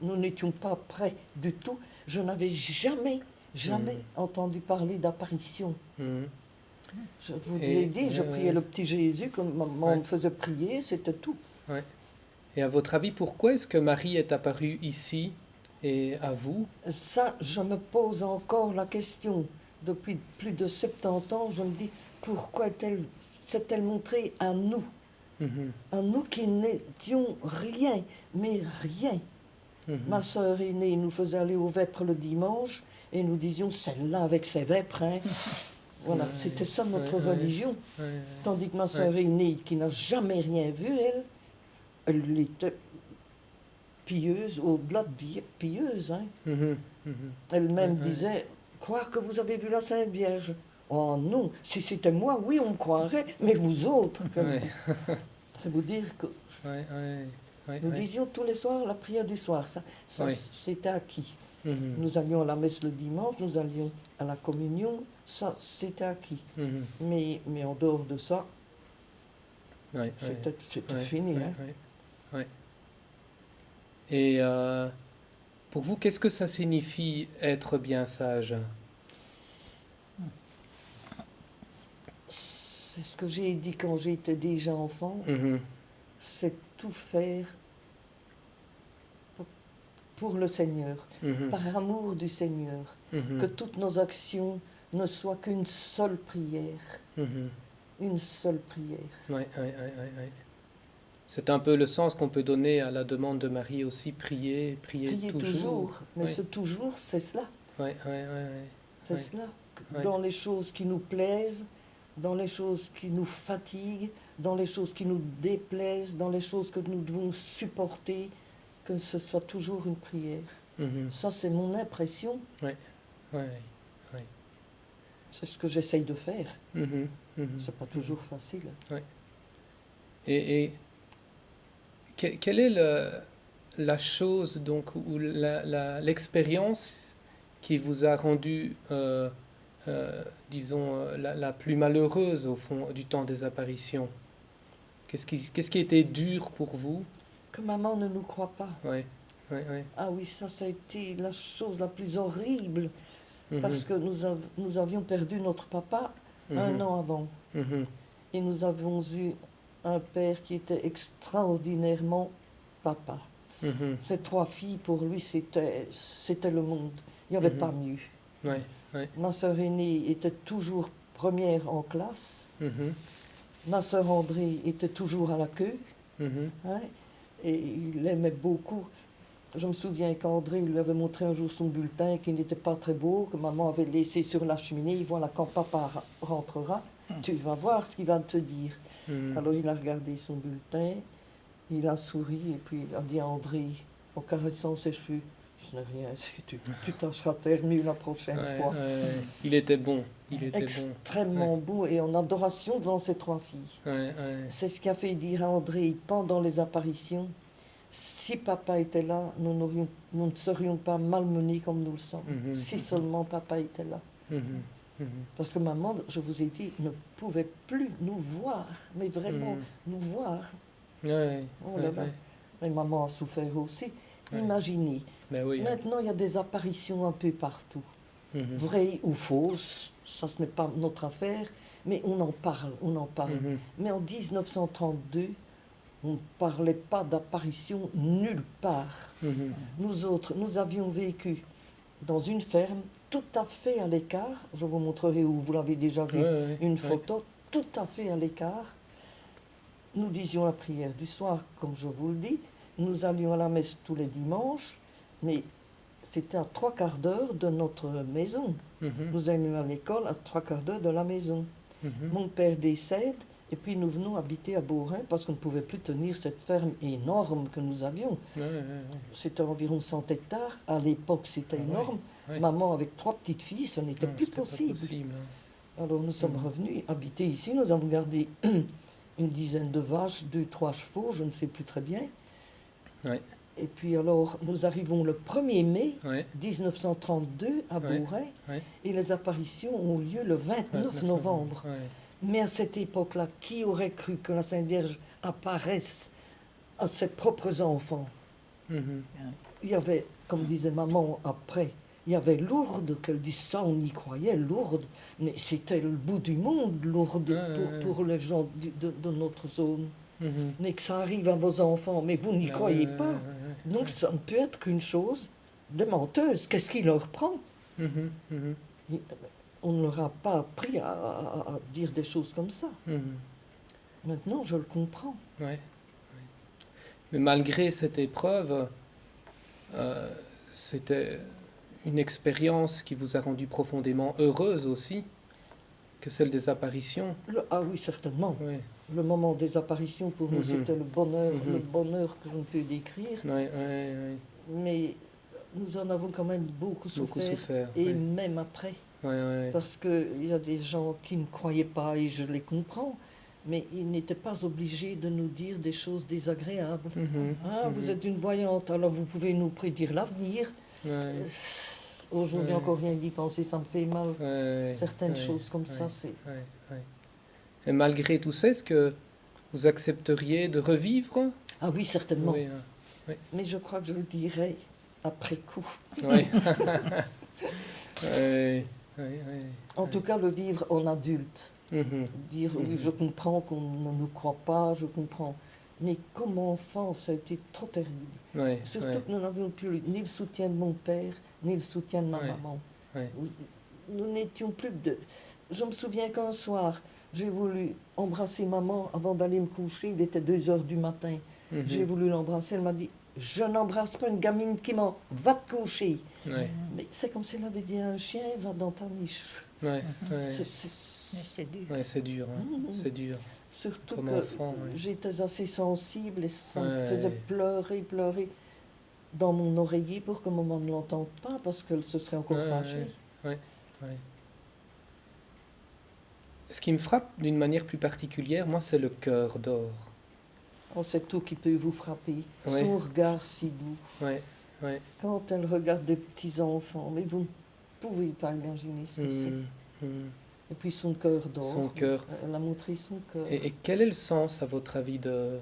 nous n'étions pas prêts du tout. Je n'avais jamais, jamais Mhm. entendu parler d'apparition. Mhm. Je vous Et- ai dit, je ouais, priais ouais. le petit Jésus, comme maman Ouais. me faisait prier, c'était tout. Ouais. Et à votre avis, pourquoi est-ce que Marie est apparue ici et à vous? Ça, je me pose encore la question. Depuis plus de 70 ans, je me dis, pourquoi s'est-elle montrée à nous? Mhm. À nous qui n'étions rien, mais rien. Mhm. Ma sœur aînée nous faisait aller aux vêpres le dimanche et nous disions, celle-là avec ses vêpres, hein. Voilà, Ouais, c'était ça notre ouais, ouais. religion. Ouais, ouais. Tandis que ma sœur aînée, qui n'a jamais rien vu, elle était pieuse, au-delà de pieuse. Hein. Mhm. Mhm. Elle-même Ouais, ouais. disait, croire que vous avez vu la Sainte Vierge. Oh non, si c'était moi, oui, on me croirait, mais vous autres, Ouais. c'est vous dire que Ouais, ouais, ouais, nous ouais. disions tous les soirs la prière du soir, ça Ouais. c'était acquis. Mhm. Nous allions à la messe le dimanche, nous allions à la communion, ça c'était acquis. Mhm. Mais en dehors de ça, Ouais, ouais. c'était Ouais, fini. ouais, Hein. ouais, ouais. Et pour vous, qu'est-ce que ça signifie être bien sage? C'est ce que j'ai dit quand j'étais déjà enfant, Mhm. c'est tout faire pour le Seigneur, Mhm. par amour du Seigneur, Mhm. que toutes nos actions ne soient qu'une seule prière, Mhm. une seule prière. Ouais, ouais, ouais, ouais, ouais. C'est un peu le sens qu'on peut donner à la demande de Marie aussi, prier, prier Prier toujours. toujours, mais Oui. ce toujours, c'est cela, Ouais, ouais, ouais, ouais. c'est Ouais. cela. Ouais. Dans les choses qui nous plaisent, dans les choses qui nous fatiguent, dans les choses qui nous déplaisent, dans les choses que nous devons supporter, que ce soit toujours une prière. Mhm. Ça, c'est mon impression, Ouais, c'est ce que j'essaye de faire. mhm, mhm. C'est pas toujours facile. Et quelle est la chose donc ou l'expérience qui vous a rendu, disons, la plus malheureuse au fond du temps des apparitions? Qu'est-ce qui était dur pour vous? Que maman ne nous croit pas. Ouais, ouais, ouais. Ah oui, ça a été la chose la plus horrible, Mhm, parce que nous avions perdu notre papa un mhm, an avant. mhm, Et nous avons eu un père qui était extraordinairement papa. mhm. Ces 3 filles, pour lui, c'était le monde. Il n'y avait Mhm. pas mieux. Ouais, ouais. Ma sœur aînée était toujours première en classe. Mhm, Ma sœur André était toujours à la queue. mhm, Hein, et il l'aimait beaucoup. Je me souviens qu'André lui avait montré un jour son bulletin qui n'était pas très beau, que maman avait laissé sur la cheminée. Voilà, quand papa rentrera, tu vas voir ce qu'il va te dire. mhm. Alors il a regardé son bulletin, il a souri et puis il a dit à André, en caressant ses cheveux, ce n'est rien, tu tâcheras de faire mieux la prochaine Ouais, fois. ouais. Il était bon. Il était bon. Extrêmement beau et en adoration devant ces 3 filles. Ouais, ouais. C'est ce qu'a fait dire à André pendant les apparitions, si papa était là, nous ne serions pas malmenés comme nous le sommes. Mhm, Si mhm. seulement papa était là. Mhm, mhm. Parce que maman, je vous ai dit, ne pouvait plus nous voir, mais vraiment Mhm. nous voir. Ouais, Oh ouais, là là. ouais. Mais maman a souffert aussi. Ouais. Imaginez, Ben oui. maintenant il y a des apparitions un peu partout. Mhm. Vraies ou fausses, ça ce n'est pas notre affaire, mais on en parle, on en parle. Mhm. Mais en 1932, on ne parlait pas d'apparition nulle part. Mhm. Nous autres, nous avions vécu dans une ferme tout à fait à l'écart. Je vous montrerai où vous l'avez déjà vu, Ouais, ouais, une ouais. photo tout à fait à l'écart. Nous disions la prière du soir, comme je vous le dis. Nous allions à la messe tous les dimanches, mais c'était à 3/4 d'heure de notre maison. Mhm. Nous allions à l'école à 3/4 d'heure de la maison. Mhm. Mon père décède et puis nous venons habiter à Beaurain parce qu'on ne pouvait plus tenir cette ferme énorme que nous avions. Ouais, ouais, ouais. C'était environ 100 hectares. À l'époque, c'était Ah ouais, énorme. ouais. Maman avec 3 petites filles, ce n'était Non, plus c'était pas possible. possible. Alors nous sommes Mhm. revenus habiter ici. Nous avons gardé une dizaine de vaches, 2, 3 chevaux, je ne sais plus très bien. Ouais. Et puis alors, nous arrivons le 1er mai Ouais. 1932 à Ouais. Beaurain Ouais. et les apparitions ont lieu le 29 novembre. Ouais. Mais à cette époque-là, qui aurait cru que la Sainte Vierge apparaisse à ses propres enfants? Mhm. Il y avait, comme disait maman après, il y avait Lourdes, qu'elle dit ça, on y croyait, Lourdes, mais c'était le bout du monde, Lourdes, pour les gens de notre zone. Mhm. Mais que ça arrive à vos enfants, mais vous n'y Ah croyez ouais, pas. ouais, ouais, Donc ouais. ça ne peut être qu'une chose de menteuse. Qu'est-ce qui leur prend? Mhm. Mhm. On ne leur a pas appris à dire des choses comme ça. Mhm. Maintenant, je le comprends. Ouais. Ouais. Mais malgré cette épreuve, c'était une expérience qui vous a rendu profondément heureuse aussi, que celle des apparitions. Ah oui, certainement. Ouais. Le moment des apparitions, pour nous, Mhm. c'était le bonheur que je ne peux décrire. Ouais, ouais, ouais. Mais nous en avons quand même beaucoup Beaucoup souffert. souffert. Et Ouais. même après. Ouais, ouais. Parce qu'il y a des gens qui ne croyaient pas, et je les comprends, mais ils n'étaient pas obligés de nous dire des choses désagréables. Mhm. Ah, vous êtes une voyante, alors vous pouvez nous prédire l'avenir. Ouais. Aujourd'hui, Ouais. encore rien d'y penser, ça me fait mal. Ouais, Certaines ouais, choses comme ouais, ça, c'est... ouais, ouais. Et malgré tout ça, est-ce que vous accepteriez de revivre? Ah oui, certainement. Oui, Mais je crois que je le dirai après coup. oui. Ouais, ouais, ouais. En tout cas, le vivre en adulte. Mhm. Dire, oui, Mhm. je comprends qu'on ne nous croit pas, je comprends. Mais comme enfant, ça a été trop terrible. Ouais, Surtout ouais, que nous n'avions plus ni le soutien de mon père, ni le soutien de ma Ouais. maman. ouais. Nous n'étions plus que deux. Je me souviens qu'un soir, j'ai voulu embrasser maman avant d'aller me coucher. Il était 2 heures du matin. Mhm. J'ai voulu l'embrasser. Elle m'a dit, je n'embrasse pas une gamine qui ment. Va te coucher. Ouais, Mais c'est comme si elle avait dit à un chien, va dans ta niche. ouais, ouais. Mais c'est dur. Ouais, c'est dur, hein. Mhm. C'est dur. Surtout Comme que enfant, ouais. j'étais assez sensible et ça me Ouais. faisait pleurer, pleurer dans mon oreiller pour que maman ne l'entende pas parce qu'elle se serait encore Ouais, fâchée. ouais. Ce qui me frappe d'une manière plus particulière, moi, c'est le cœur d'or. Oh, c'est tout qui peut vous frapper. Ouais. Son regard si doux. Ouais, ouais. Quand elle regarde des petits-enfants, mais vous ne pouvez pas imaginer ce que c'est. Mhm. Mhm. Et puis son cœur d'or. Son cœur. Elle a montré son cœur. Et quel est le sens, à votre avis, de...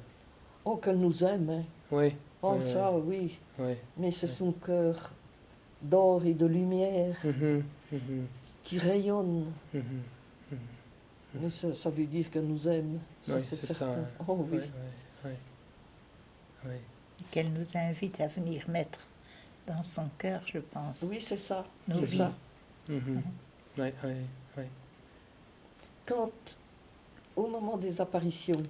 Oh, qu'elle nous aime. Hein. Oui, Oh, Ouais, ça, oui. oui. Mais c'est Ouais. son cœur d'or et de lumière Mhm. Mhm. qui rayonne. Mhm. Mais ça veut dire qu'elle nous aime. Ça, Oui, c'est c'est ça, certain. hein. Oh oui. Ouais, ouais, ouais. Ouais. Qu'elle nous invite à venir mettre dans son cœur, je pense. Oui, c'est ça. Nos C'est vies. ça. Mhm. Ouais, ouais, ouais. Quand, au moment des apparitions,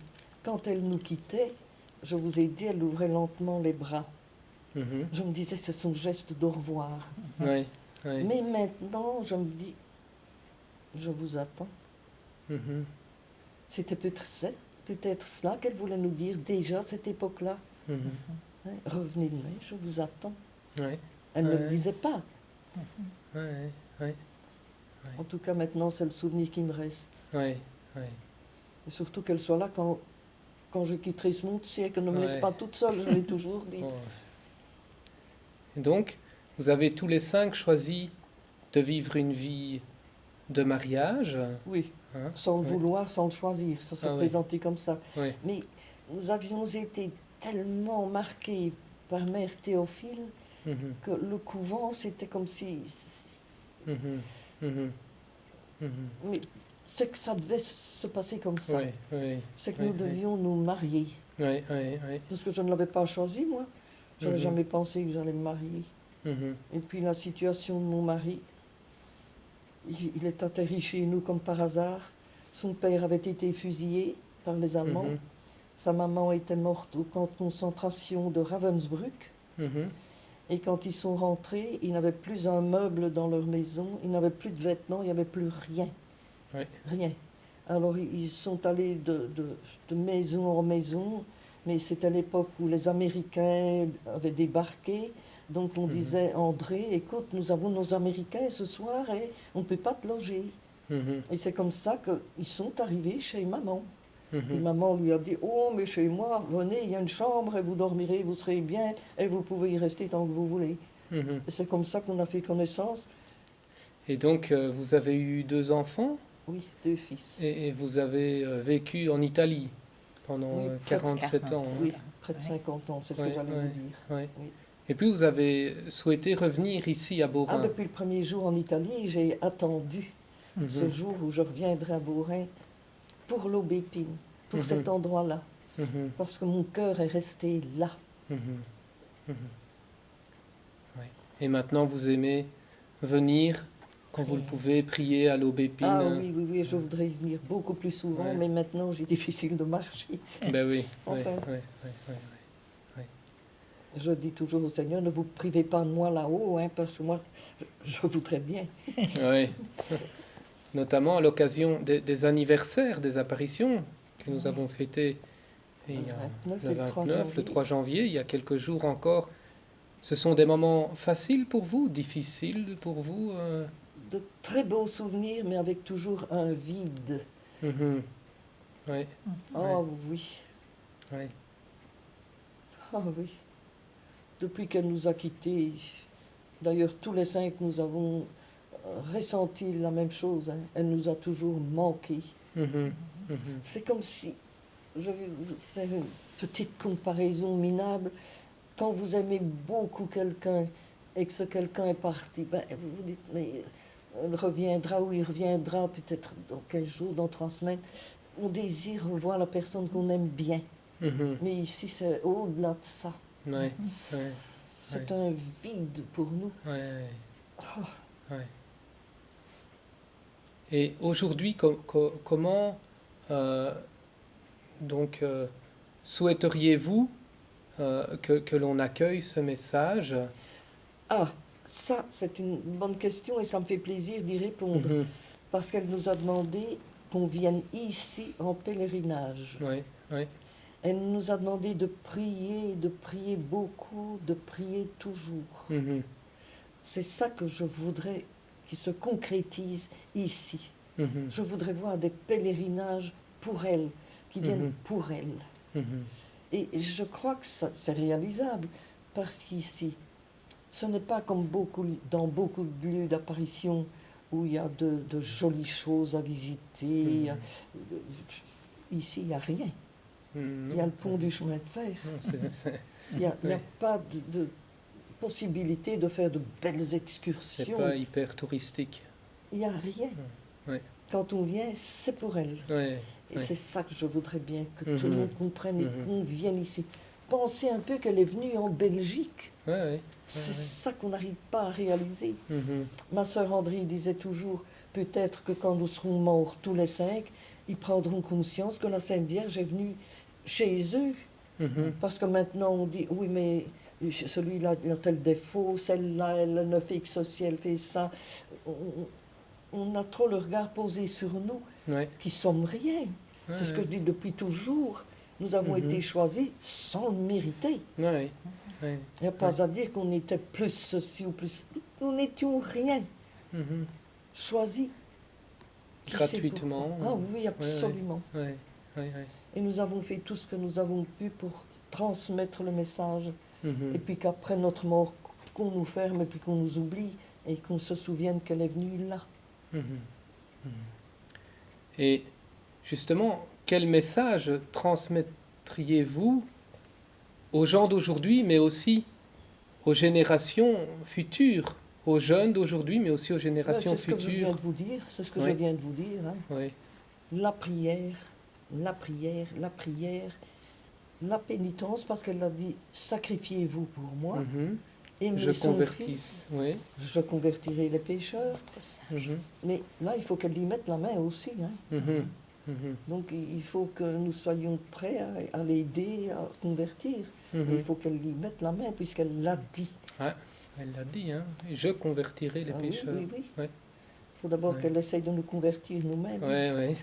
quand elle nous quittait, je vous ai dit, elle ouvrait lentement les bras. Mhm. Je me disais, c'est son geste d'au revoir. Ouais, ouais. Mais maintenant, je me dis, je vous attends. Mhm. C'était peut-être cela qu'elle voulait nous dire déjà à cette époque-là. Mhm. Hein, revenez demain, je vous attends. Ouais, Elle ne le Ouais. disait pas. ouais, ouais, En tout cas, maintenant, c'est le souvenir qui me reste. ouais, ouais. Et surtout qu'elle soit là quand je quitterai ce monde, si elle ne me laisse Ouais. pas toute seule, je l'ai toujours dit. Oh. Et donc, vous avez tous les 5 choisi de vivre une vie de mariage. Oui, Hein? sans le Ouais. vouloir, sans le choisir. Ça s'est Ah oui. présenté comme ça. Ouais. Mais nous avions été tellement marqués par Mère Théophile Mhm. que le couvent, c'était comme si... Mhm. Mhm. Mhm. Mais c'est que ça devait se passer comme ça. Ouais, ouais, C'est que Ouais, nous ouais. devions nous marier. ouais, ouais, ouais. Parce que je ne l'avais pas choisi, moi. Je n'avais Mhm. jamais pensé que j'allais me marier. Mhm. Et puis la situation de mon mari, il est atterri chez nous comme par hasard. Son père avait été fusillé par les Allemands. Mhm. Sa maman était morte au camp de concentration de Ravensbrück. Mhm. Et quand ils sont rentrés, ils n'avaient plus un meuble dans leur maison, ils n'avaient plus de vêtements, il n'y avait plus rien. Oui. Rien. Alors ils sont allés de maison en maison, mais c'était l'époque où les Américains avaient débarqué. Donc on disait, André, écoute, nous avons nos Américains ce soir et on ne peut pas te loger. Mhm. Et c'est comme ça qu'ils sont arrivés chez maman. Et Mhm. maman lui a dit, oh, mais chez moi, venez, il y a une chambre et vous dormirez, vous serez bien et vous pouvez y rester tant que vous voulez. Mhm. Et c'est comme ça qu'on a fait connaissance. Et donc, vous avez eu 2 enfants Oui, 2 fils. et vous avez vécu en Italie pendant Oui, 47 ans. 40. Hein. Oui, près de 50 ans, c'est ce Ouais, que j'allais ouais, vous dire. ouais. Oui. Et puis, vous avez souhaité revenir ici à Ah, Beaurain. depuis le premier jour en Italie, j'ai attendu Mhm. ce jour où je reviendrai à Beaurain pour l'Aubépine, pour Mhm. cet endroit-là, Mhm. parce que mon cœur est resté là. Mhm. Mhm. Ouais. Et maintenant, vous aimez venir, quand vous le pouvez, prier à l'Aubépine. Ah oui, oui, oui, je voudrais y venir beaucoup plus souvent, Ouais. mais maintenant j'ai difficile de marcher. Ben oui. Enfin. Ouais. Je dis toujours au Seigneur, ne vous privez pas de moi là-haut, hein, parce que moi, je voudrais bien. Oui. Notamment à l'occasion des anniversaires des apparitions que nous avons fêtés il y a Le 29 le et le 3 29, le janvier. 3 janvier, il y a quelques jours encore. Ce sont des moments faciles pour vous, difficiles pour vous De très beaux souvenirs, mais avec toujours un vide. Mhm. Oui, Oh oui, oui. oh oui. Depuis qu'elle nous a quittés, d'ailleurs tous les 5, nous avons ressenti la même chose. Hein. Elle nous a toujours manqué. Mhm. Mhm. C'est comme si, je vais vous faire une petite comparaison minable, quand vous aimez beaucoup quelqu'un et que ce quelqu'un est parti, ben, vous vous dites, mais il reviendra ou il reviendra peut-être dans 15 jours, dans 3 semaines. On désire revoir la personne qu'on aime bien. Mhm. Mais ici, c'est au-delà de ça. Ouais, C'est un vide pour nous. ouais, Oh, ouais. Et aujourd'hui, comment donc souhaiteriez-vous que l'on accueille ce message? ah, ça, c'est une bonne question et ça me fait plaisir d'y répondre. Mhm. Parce qu'elle nous a demandé qu'on vienne ici en pèlerinage. Oui, oui. Elle nous a demandé de prier beaucoup, de prier toujours. Mhm. C'est ça que je voudrais qui se concrétise ici. Mhm. Je voudrais voir des pèlerinages pour elle, qui viennent Mhm. pour elle. Mhm. Et je crois que c'est réalisable, parce qu'ici, ce n'est pas comme dans beaucoup de lieux d'apparition où il y a de jolies choses à visiter. Ici, il n'y a rien. Mhm. Il y a le pont du chemin de fer. Non, Il n'y a Oui. pas de possibilité de faire de belles c'est excursions. pas hyper touristique. Il n'y a rien. Oui. Quand on vient, c'est pour elle. Oui. Et Oui. c'est ça que je voudrais bien, que tout le Mhm. monde comprenne et Mhm. qu'on vienne ici. Pensez un peu qu'elle est venue en Belgique. Oui, oui. C'est ouais. ça qu'on n'arrive pas à réaliser. Mhm. Ma sœur André disait toujours, peut-être que quand nous serons morts tous les 5, ils prendront conscience que la Sainte Vierge est venue chez eux. Mhm. Parce que maintenant on dit, oui mais celui-là il a tel défaut, celle-là elle ne fait que ceci, elle fait ça. On a trop le regard posé sur nous, Ouais. qui sommes rien. Ouais, C'est ce que je dis depuis toujours. Nous avons Mhm. été choisis sans le mériter. Ouais. Ouais. Il n'y a pas à dire qu'on était plus ceci ou plus... Nous n'étions rien. Mhm. Choisis. Qui sait Gratuitement. pourquoi. Ah oui, absolument. Ouais. Ouais, ouais. Et nous avons fait tout ce que nous avons pu pour transmettre le message. Mhm. Et puis qu'après notre mort, qu'on nous ferme et puis qu'on nous oublie et qu'on se souvienne qu'elle est venue là. Mhm. Mhm. Et justement, quel message transmettriez-vous aux gens d'aujourd'hui, mais aussi aux générations futures, aux jeunes d'aujourd'hui, mais aussi aux Ouais, générations c'est ce que je viens futures? de vous dire. C'est ce que Oui. je viens de vous dire. Hein. Oui. La prière, la prière, la prière, la pénitence, parce qu'elle a dit sacrifiez-vous pour moi, Mhm. aimez Je son convertis. fils, Oui. je convertirai les pécheurs. Mhm. Mais là, il faut qu'elle y mette la main aussi. Hein. Mhm. Mhm. Donc il faut que nous soyons prêts à l'aider à convertir. Mhm. Il faut qu'elle y mette la main puisqu'elle l'a dit. Elle l'a dit, hein. Et je convertirai les Ah oui, pécheurs. oui, oui. Ouais. Il faut d'abord Ouais. qu'elle essaye de nous convertir nous-mêmes. Oui.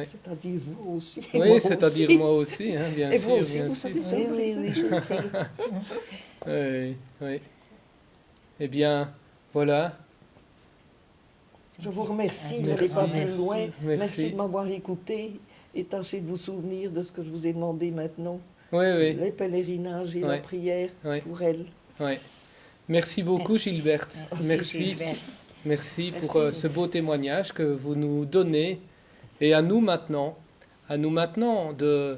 C'est-à-dire vous aussi. Oui, moi c'est-à-dire aussi. moi aussi, hein, bien Et sûr. vous aussi, bien vous sûr. savez ça. Oui, je sais. Oui. Eh bien, voilà. Je vous remercie, Merci. n'allez pas plus Merci. loin. Merci Merci. de m'avoir écouté et tâchez de vous souvenir de ce que je vous ai demandé maintenant. Oui. Les pèlerinages et la Ouais. prière Ouais. pour elle. Merci beaucoup, Merci. Gilberte. Merci. Gilberte. Merci pour Merci. ce beau témoignage que vous nous donnez. Et à nous maintenant de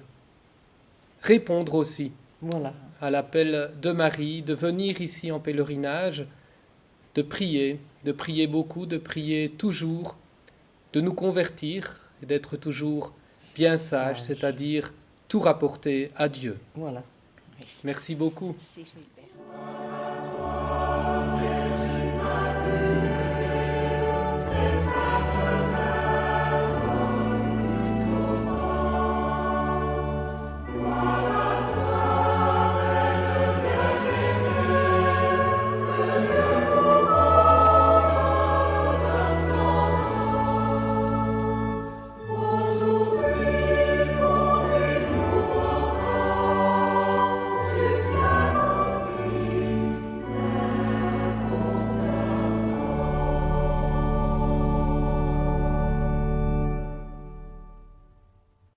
répondre aussi Voilà. à l'appel de Marie, de venir ici en pèlerinage, de prier beaucoup, de prier toujours, de nous convertir et d'être toujours bien sages, c'est-à-dire tout rapporter à Dieu. Voilà. Merci beaucoup. Merci, Gilberte.